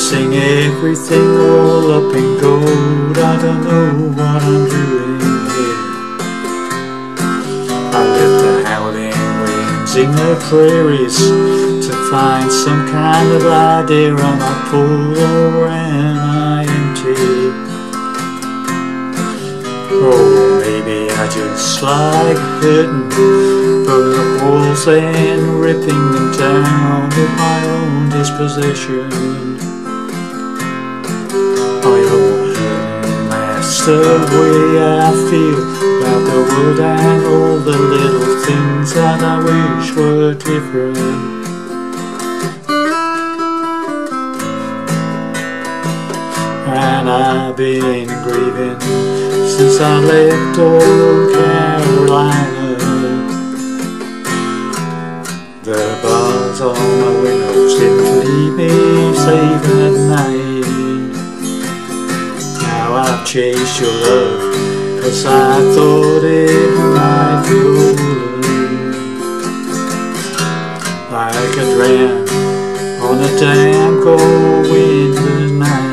Pressing everything all up in gold. I don't know what I'm doing here. I left the howling winds in the prairies to find some kind of idea, and I pulled around I empty. Oh, maybe I just like hurting, pulling up walls and ripping them down with my own disposition. I don't that's the way I feel about the world and all the little things that I wish were different. And I've been grieving since I left old Carolina. The bars on my windows didn't leave me safe at night. Now I've chased your love, 'cause I thought it might feel like a dram on a damn cold winter's night.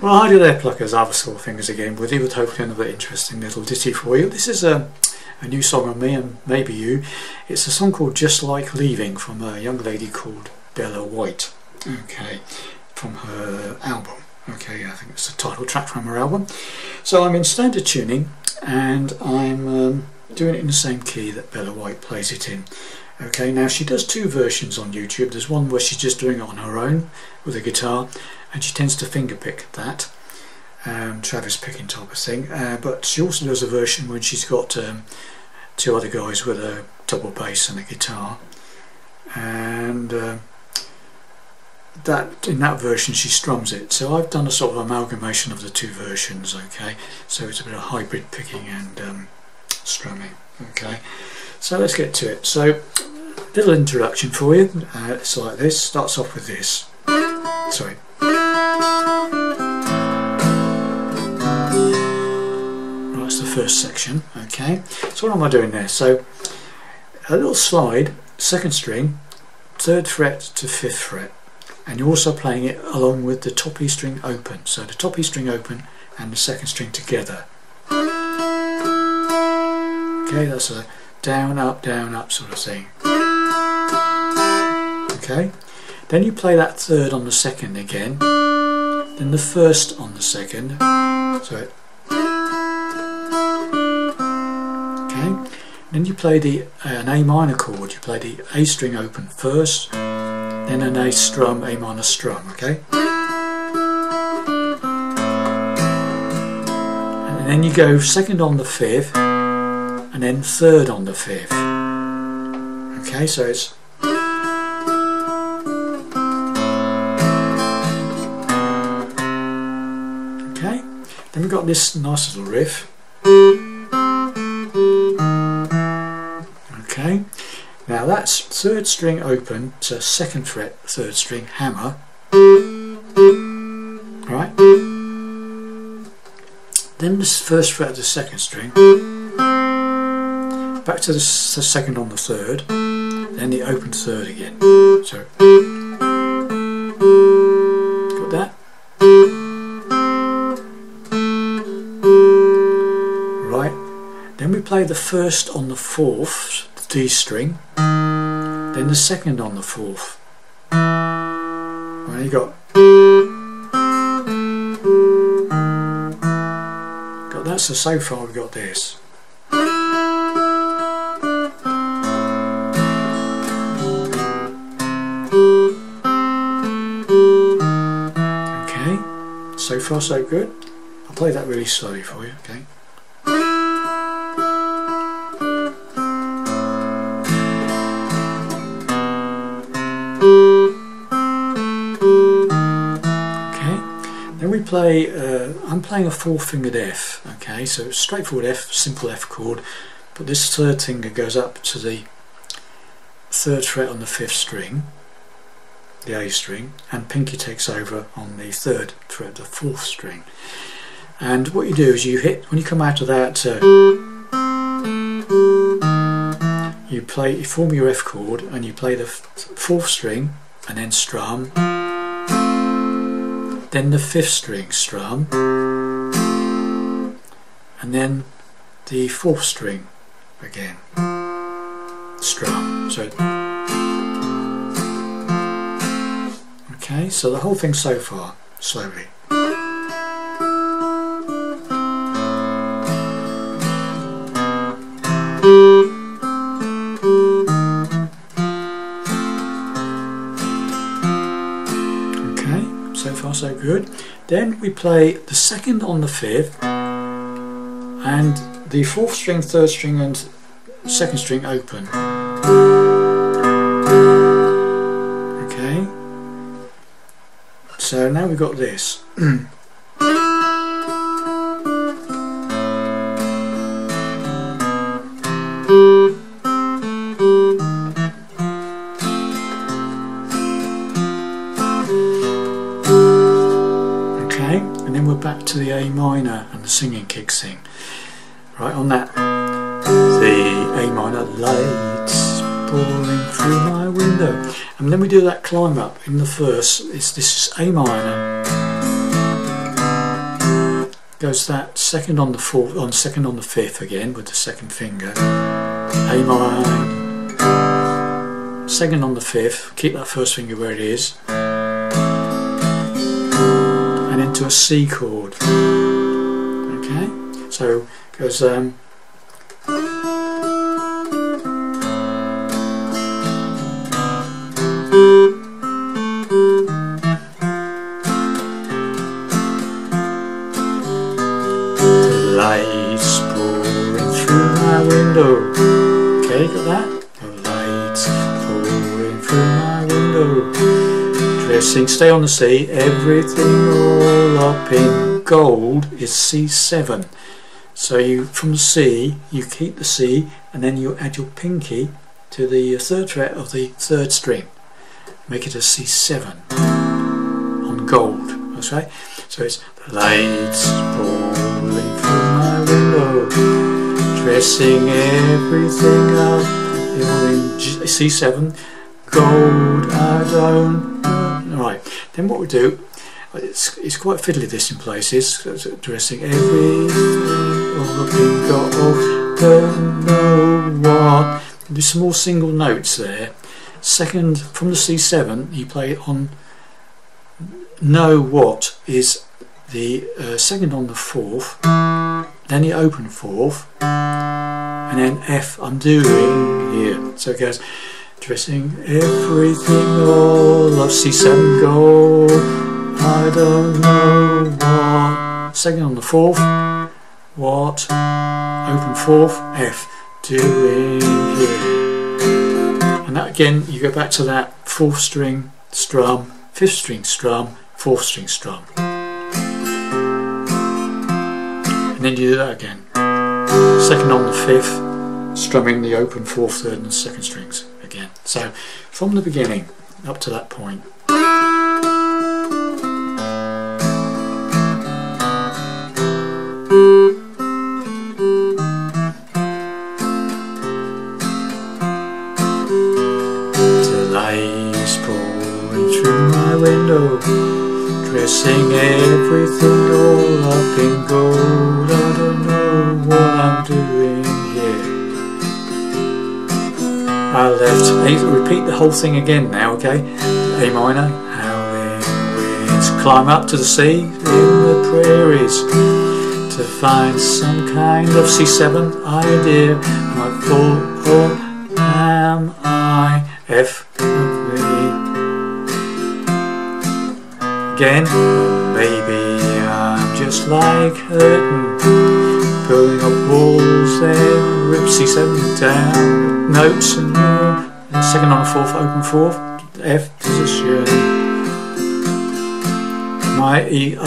Well, hi there pluckers, I've Sore Fingers again with you with hopefully another interesting little ditty for you. This is a new song on me and maybe you. It's a song called Just Like Leaving from a young lady called Bella White. Okay, from her album. Okay, I think it's the title track from her album. So I'm in standard tuning and I'm doing it in the same key that Bella White plays it in. Okay, now she does two versions on YouTube. There's one where she's just doing it on her own with a guitar, and she tends to finger pick that, Travis picking type of thing. But she also does a version when she's got two other guys with a double bass and a guitar, and in that version she strums it. So I've done a sort of amalgamation of the two versions. Okay, so it's a bit of hybrid picking and strumming. Okay, so let's get to it. So little introduction for you. It's like this. Starts off with this. Sorry. Right, that's the first section. Okay, so what am I doing there? So a little slide, second string, 3rd fret to 5th fret, and you're also playing it along with the top E string open. So the top E string open and the 2nd string together. Okay, that's a down up sort of thing. Okay, then you play that 3rd on the 2nd again, then the 1st on the 2nd. So okay, then you play an A minor chord. You play the A string open first, then an A strum, A minor strum. Okay, and then you go 2nd on the 5th, and then 3rd on the 5th. Okay, so it's okay. Then we've got this nice little riff. Okay, now that's 3rd string open to 2nd fret, 3rd string hammer. Right. Then this 1st fret of the 2nd string. Back to the 2nd on the 3rd, then the open 3rd again. So, got that? Right, then we play the 1st on the 4th, the D string, then the 2nd on the 4th. Right, you got that, so far we've got this. So far so good. I'll play that really slowly for you, okay? Okay, then we play, I'm playing a 4-fingered F, okay? So straightforward F, simple F chord, but this 3rd finger goes up to the 3rd fret on the 5th string, the A string, and pinky takes over on the 3rd fret, the 4th string. And what you do is you hit, when you come out of that, you form your F chord, and you play the 4th string and then strum, then the 5th string strum, and then the 4th string again strum. So okay, so the whole thing so far, slowly. Okay, so far so good. Then we play the 2nd on the 5th, and the 4th string, 3rd string and 2nd string open. Okay, so now we've got this. Okay, and then we're back to the A minor, and the singing kicks in. Right on that, the A minor, lights pouring through my window, and then we do that climb up in the verse. This is A minor, goes that 2nd on the 4th, on 2nd on the 5th again with the 2nd finger, A minor, 2nd on the 5th, keep that 1st finger where it is, and into a C chord. Okay, so it goes lights pouring through my window. Okay, got that? The lights pouring through my window. Dressing, stay on the C. Everything all up in gold is C7. So you, from the C, you keep the C, and then you add your pinky to the 3rd fret of the 3rd string. Make it a C7 on gold. That's right. So it's the lights pouring through my window, dressing everything up in C7, gold I don't know. Right, then what we do, it's quite fiddly this in places, dressing everything up in gold, don't know what. There's some more single notes there. 2nd, from the C7, you play it on know what is the 2nd on the 4th, then the open 4th, and then F I'm doing here. So it goes dressing everything all of C7 gold, I don't know what. 2nd on the 4th, what, open 4th, F, doing here. And that again, you go back to that 4th string strum, 5th string strum, 4th string strum, and then you do that again. 2nd on the 5th, strumming the open 4th, 3rd and 2nd strings again. So from the beginning up to that point. The lights pouring through my window, dressing everything all up in gold, I don't know what I'm doing here. I left, repeat the whole thing again now, okay? A minor, howling winds climb up to the sea in the prairies to find some kind of C7 idea. What for am I? F, again, maybe I'm just like hurting, pulling up walls, then rip C7 down, notes and 2nd on the 4th, open 4th, F position, my E-O,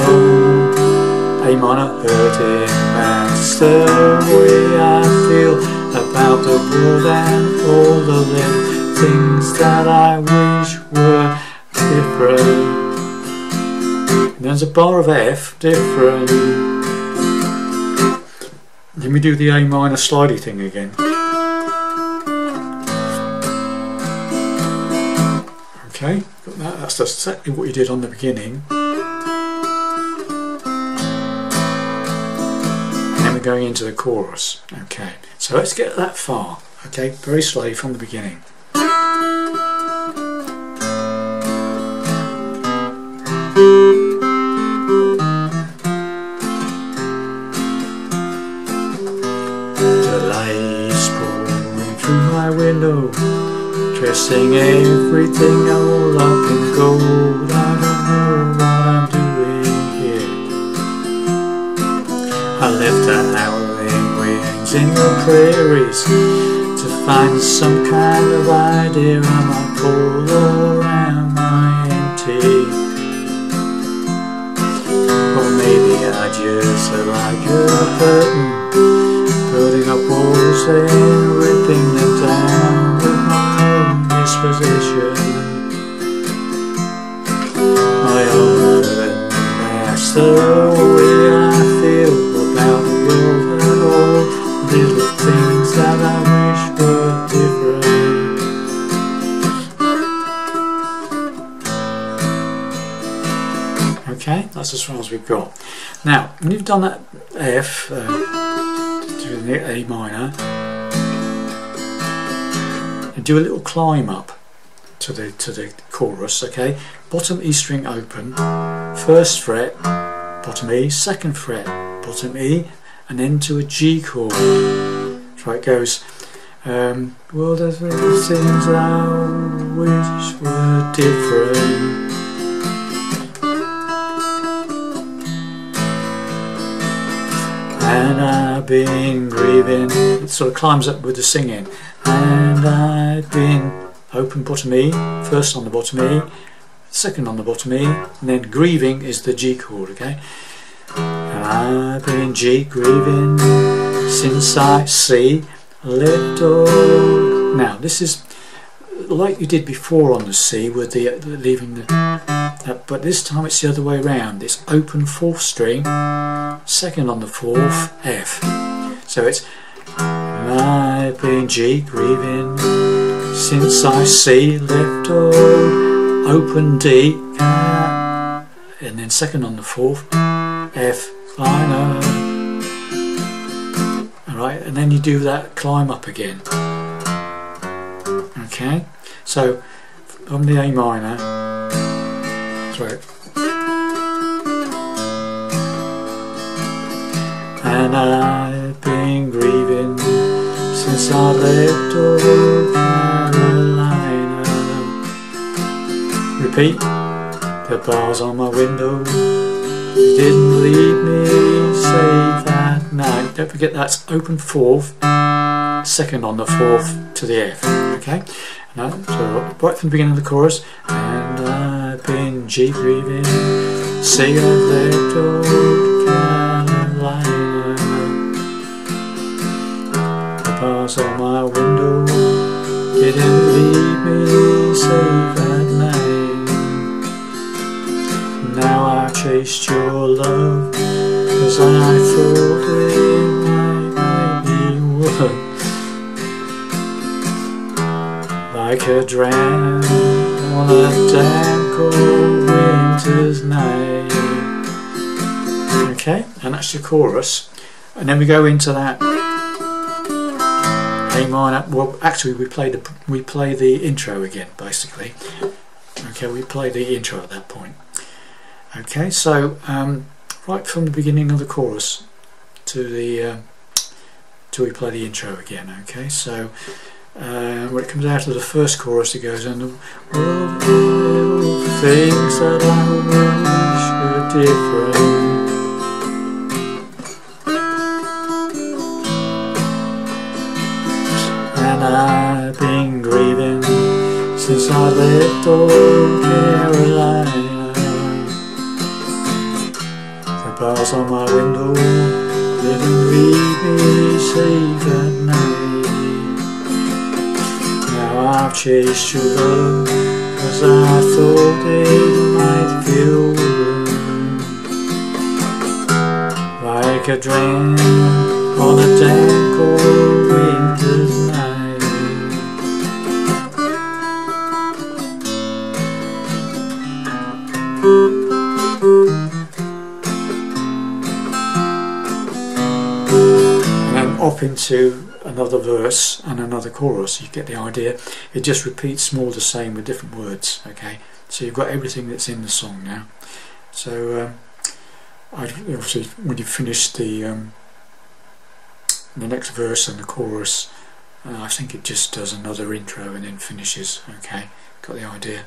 A minor hurting, that's the way I feel about the world and all the little things that I wish were different. And there's a bar of F, different. Then we do the A minor slidey thing again. Okay, got that. That's exactly what you did on the beginning. And then we're going into the chorus. Okay, so let's get that far. Okay, very slowly from the beginning. The light's pouring through my window, dressing everything all up in gold. I don't know what I'm doing here. I left the howling winds in the prairies to find some kind of idea. I might pull around my empty, or maybe I just like a curtain, putting up walls and ripping them down with my own disposition. My own that's the way I feel about the world and all little things that I wish were different. Okay, that's as far as we've got. Now, when you've done that F to the A minor, and do a little climb up to the chorus. Okay, bottom E string open, first fret, bottom E, second fret, bottom E, and then to a G chord. So it goes. Well, there's little things I wish were different. And I've been grieving. It sort of climbs up with the singing. And I've been open bottom E, first on the bottom E, second on the bottom E, and then grieving is the G chord. Okay. And I've been G grieving since I C left all. Now this is like you did before on the C with the leaving the. But this time it's the other way around. It's open fourth string, second on the fourth, F. So it's I've been G grieving since I C left all, open D, and then second on the fourth, F minor. Alright, and then you do that climb up again. Okay, so from the A minor. Right. And I've been grieving since I left old Carolina. Repeat. The bars on my window didn't leave me safe at night. Don't forget that's open fourth, second on the fourth to the F. Okay. Now, so right from the beginning of the chorus. And I've been G grieving, say I left old Carolina. The bars on my window didn't leave me safe at night. Now I chased your love, 'cause I thought it might be worth. Like a dram on a damn cold winter's night. Okay, and that's your chorus. And then we go into that A minor. Well, actually, we play the intro again, basically. Okay, we play the intro at that point. Okay, so right from the beginning of the chorus to the till we play the intro again. Okay, so. When it comes out of the first chorus, it goes on the little things that I wish were different. And I've been grieving since I left old Carolina. The bars on my window didn't leave me safe at night. I've chased your love, 'cause I thought it might feel like a dream on a damn cold winter's night. And then up into another verse and another chorus. You get the idea. It just repeats more the same with different words. Okay, so you've got everything that's in the song now. So obviously when you finish the next verse and the chorus, I think it just does another intro and then finishes. Okay, got the idea.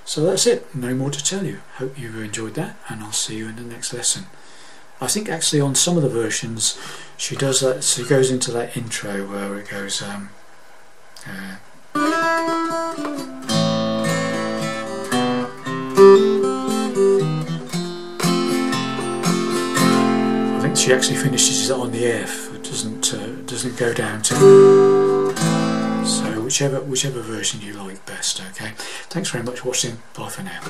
So that's it, no more to tell you. Hope you enjoyed that, and I'll see you in the next lesson. I think actually on some of the versions she does that, she goes into that intro where it goes I think she actually finishes it on the F. It doesn't go down to. So whichever version you like best. Okay, thanks very much for watching. Bye for now.